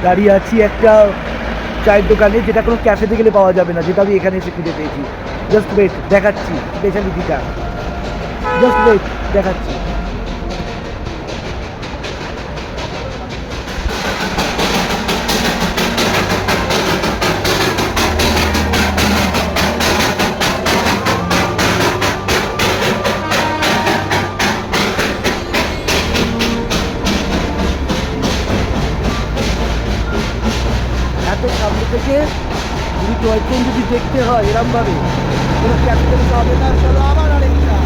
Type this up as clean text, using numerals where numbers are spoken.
দাঁড়িয়ে আছি একটা চায়ের দোকানে, যেটা কোনো ক্যাফেতে গেলে পাওয়া যাবে না, যেটা আমি এখানে এসে খুঁজে পেয়েছি। জাস্ট ওয়েট, দেখাচ্ছি স্পেশালিটিটা। জাস্ট ওয়েট, দেখাচ্ছি। এত সামনে থেকে যদি টয় ট্রেন যদি দেখতে হয় এরমভাবে, কোনো ক্যাপিটাল পাবে না। চলো আবার আরেকটা।